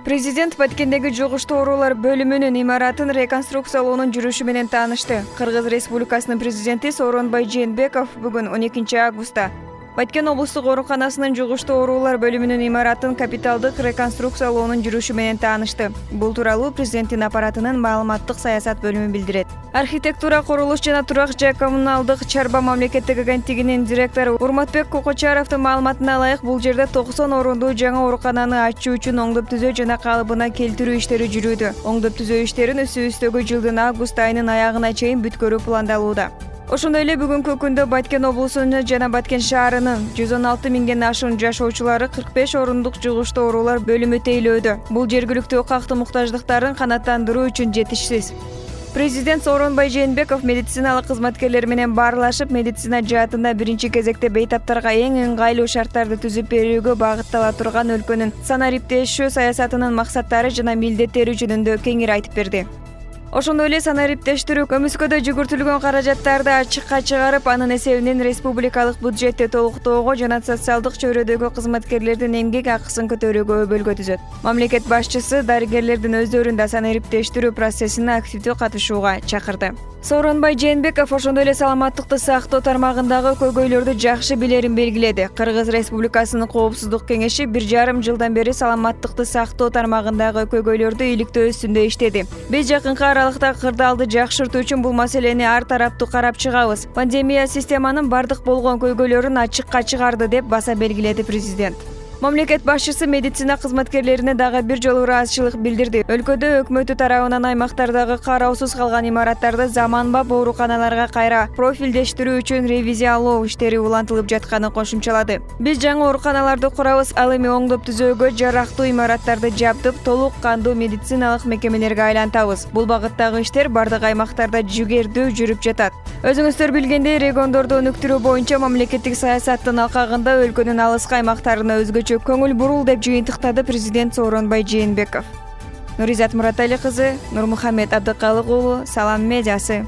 Президент Баткендеги жугуштуу оорулар бөлүмүнүн имаратын реконструкциялоонун жүрүшү менен таанышты. Кыргыз Республикасынын президенти Сооронбай Жээнбеков бүгүн 12 августта Баткен облустук ооруканасынын жугуштуу оорулар бөлүмүнүн имаратын капиталдык реконструкциялоонун жүрүшү менен таанышты. Бул тууралуу президенттин аппаратынын маалыматтык саясат бөлүмү билдирет. Архитектура, курулуш жана турак жай коммуналдык чарба мамлекеттик агенттигинин директору Урматбек Кокочаровдун маалыматына ылайык, бул жерде 90 орунду жаңы оорукананы ачуу үчүн оңдоп түзөө жана калыбына келтирүү иштери жүрүүдө. Оңдоп түзөө иштерин үстүбүздөгү жылдын август айынын аягына чейин бүткөрүү пландалууда. Ошондой эле бүгүнкү күндө Баткен облусунун жана Баткен шаарынын 116 миңден ашуун жашоочулары 45 орундук жугуштуу оорулар бөлүмү тейлөөдө. Бул жергиликтүү кактуу муктаждыктарын канааттандыруу үчүн жетишсиз. Президент Сооронбай Жээнбеков медициналык кызматкерлер менен баарлашып, медицина жаатында биринчи кезекте бейтаптарга эң ыңгайлуу шарттарды түзүп берүүгө багыттала турган өлкөнүн санариптешүү саясатынын максаттары жана милдеттери жөнүндө кеңири айтып берди. Ошондой эле санариптештирүү көмүскөдө жүгүртүлгөн каражаттарды ачыкка чыгарып, анын эсебинен республикалык бюджетти толуктоого жана социалдык чөйрөдөгү кызматкерлердин эмгек акысын көтөрүүгө өбөлгө түзөт. Мамлекет башчысы дарыгерлердин өздөрүн да санариптештирүү процессине активдүү катышууга чакырды. Сооронбай Жээнбеков ошондой эле саламаттыкты сактоо тармагындагы көйгөйлөрдү жакшы билерин белгиледи. Кыргыз Республикасынын Коопсуздук кеңеши 1,5 жылдан бери саламаттыкты сактоо тармагындагы көйгөйлөрдү иликтөө үстүндө иштеди. Биз жакынкы аралыкта кырдаалды жакшыртуу үчүн бул маселени ар тараптуу карап чыгабыз. Пандемия системанын бардык болгон көйгөйлөрүн ачыкка чыгарды деп баса белгиледи президент. Мамлекет башчысы медицина кызматкерлерине дагы бир жолу ыраазычылык билдирди. Өлкөдө өкмөтү тарабынан аймактардагы кароосуз калган имараттарды заманбап ооруканаларга кайра профилдештирүү үчүн ревизиялоо иштери улантылып жатканын кошумчалады. Биз жаңы ооруканаларды курабыз, ал эми оңдоп түзөөгө жарактуу имараттарды жаптып, толук кандуу медициналык мекемелерге айлантабыз. Бул багыттагы иштер бардык аймактарда жүгердүү жүрүп жатат. Өзүңүздөр билгендей, региондорду өнүктүрүү боюнча мамлекеттик саясаттын алкагында өлкөнүн алыскы аймактарына өзгөчө көңүл бурул деп жыйынтыктады президент Сооронбай Жээнбеков. Нуризат Муратали кызы, Нурмухамед Абдыкалык уулу, Салам медиасы.